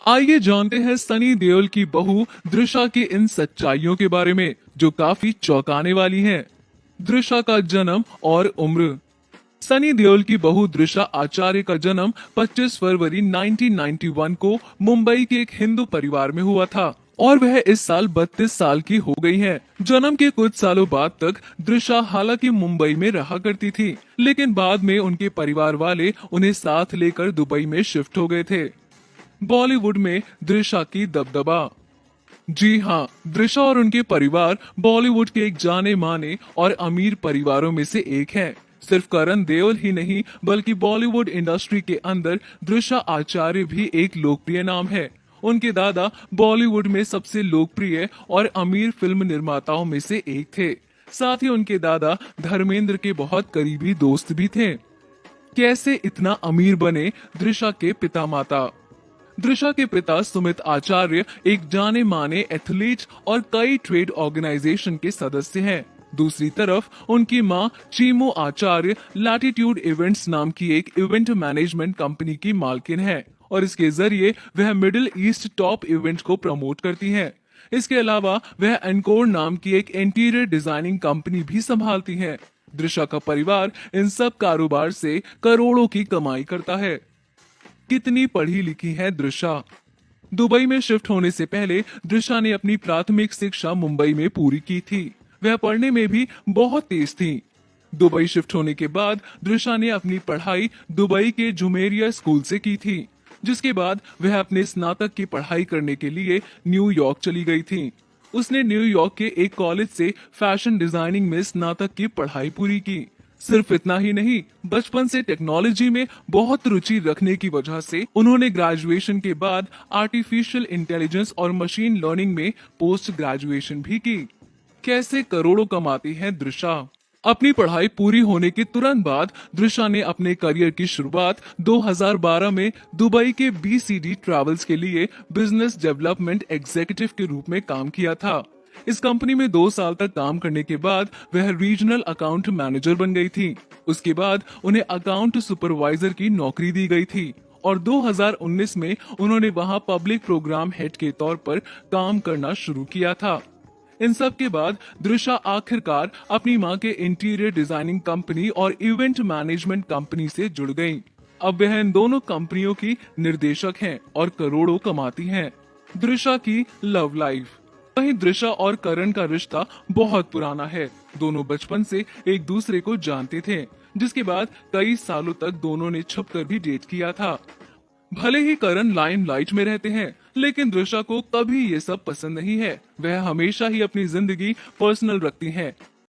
आइए जानते हैं सनी देओल की बहू दृशा की इन सच्चाइयों के बारे में जो काफी चौंकाने वाली हैं। दृशा का जन्म और उम्र। सनी देओल की बहू दृशा आचार्य का जन्म 25 फरवरी 1991 को मुंबई के एक हिंदू परिवार में हुआ था और वह इस साल 32 साल की हो गई हैं। जन्म के कुछ सालों बाद तक दृशा हालांकि मुंबई में रहा करती थी, लेकिन बाद में उनके परिवार वाले उन्हें साथ लेकर दुबई में शिफ्ट हो गए थे। बॉलीवुड में दृशा की दबदबा। जी हाँ, दृशा और उनके परिवार बॉलीवुड के एक जाने माने और अमीर परिवारों में से एक है। सिर्फ करण देओल ही नहीं बल्कि बॉलीवुड इंडस्ट्री के अंदर दृशा आचार्य भी एक लोकप्रिय नाम है। उनके दादा बॉलीवुड में सबसे लोकप्रिय और अमीर फिल्म निर्माताओं में से एक थे। साथ ही उनके दादा धर्मेंद्र के बहुत करीबी दोस्त भी थे। कैसे इतना अमीर बने दृशा के पिता माता। दृशा के पिता सुमित आचार्य एक जाने माने एथलीट और कई ट्रेड ऑर्गेनाइजेशन के सदस्य हैं। दूसरी तरफ उनकी मां चीमू आचार्य लैटिट्यूड इवेंट्स नाम की एक इवेंट मैनेजमेंट कंपनी की मालकिन है और इसके जरिए वह मिडिल ईस्ट टॉप इवेंट को प्रमोट करती हैं। इसके अलावा वह एनकोर नाम की एक इंटीरियर डिजाइनिंग कंपनी भी संभालती हैं। दृशा का परिवार इन सब कारोबार से करोड़ों की कमाई करता है। कितनी पढ़ी लिखी है दृशा। दुबई में शिफ्ट होने से पहले दृशा ने अपनी प्राथमिक शिक्षा मुंबई में पूरी की थी। वह पढ़ने में भी बहुत तेज थी। दुबई शिफ्ट होने के बाद दृशा ने अपनी पढ़ाई दुबई के जुमेरिया स्कूल से की थी, जिसके बाद वह अपने स्नातक की पढ़ाई करने के लिए न्यूयॉर्क चली गई थी। उसने न्यूयॉर्क के एक कॉलेज से फैशन डिजाइनिंग में स्नातक की पढ़ाई पूरी की। सिर्फ इतना ही नहीं, बचपन से टेक्नोलॉजी में बहुत रुचि रखने की वजह से उन्होंने ग्रेजुएशन के बाद आर्टिफिशियल इंटेलिजेंस और मशीन लर्निंग में पोस्ट ग्रेजुएशन भी की। कैसे करोड़ों कमाती है दृशा। अपनी पढ़ाई पूरी होने के तुरंत बाद दृशा ने अपने करियर की शुरुआत 2012 में दुबई के BCD ट्रैवल्स के लिए बिजनेस डेवलपमेंट एग्जीक्यूटिव के रूप में काम किया था। इस कंपनी में 2 साल तक काम करने के बाद वह रीजनल अकाउंट मैनेजर बन गई थी। उसके बाद उन्हें अकाउंट सुपरवाइजर की नौकरी दी गई थी और 2019 में उन्होंने वहां पब्लिक प्रोग्राम हेड के तौर पर काम करना शुरू किया था। इन सब के बाद दृशा आखिरकार अपनी मां के इंटीरियर डिजाइनिंग कंपनी और इवेंट मैनेजमेंट कंपनी से जुड़ गईं। अब वह इन दोनों कंपनियों की निर्देशक हैं और करोड़ों कमाती हैं। दृशा की लव लाइफ। वहीं दृशा और करण का रिश्ता बहुत पुराना है। दोनों बचपन से एक दूसरे को जानते थे, जिसके बाद कई सालों तक दोनों ने छुपकर भी डेट किया था। भले ही करण लाइमलाइट में रहते हैं, लेकिन दृशा को कभी ये सब पसंद नहीं है। वह हमेशा ही अपनी जिंदगी पर्सनल रखती हैं।